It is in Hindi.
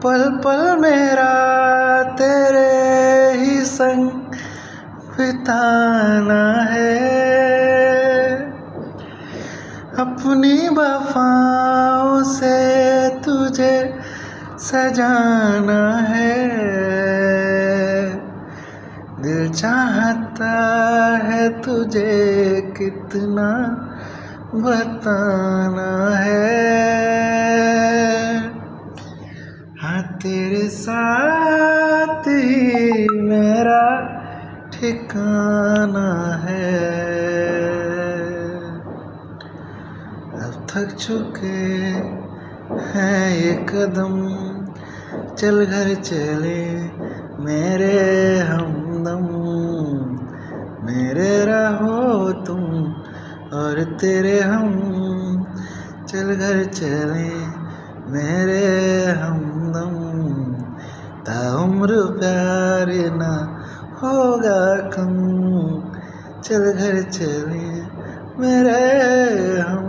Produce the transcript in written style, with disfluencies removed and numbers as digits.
पल पल मेरा तेरे ही संग बिताना है, अपनी वफाओं से तुझे सजाना है। दिल चाहता है तुझे कितना बताना है। हाँ तेरे साथ ही मेरा ठिकाना है। अब थक चुके हैं ये कदम, चल घर चले मेरे हमदम। मेरे रहो तुम और तेरे हम, चल घर चले मेरे हमदम। ताउम्र प्यार ना होगा कम, चल घर चले मेरे हम।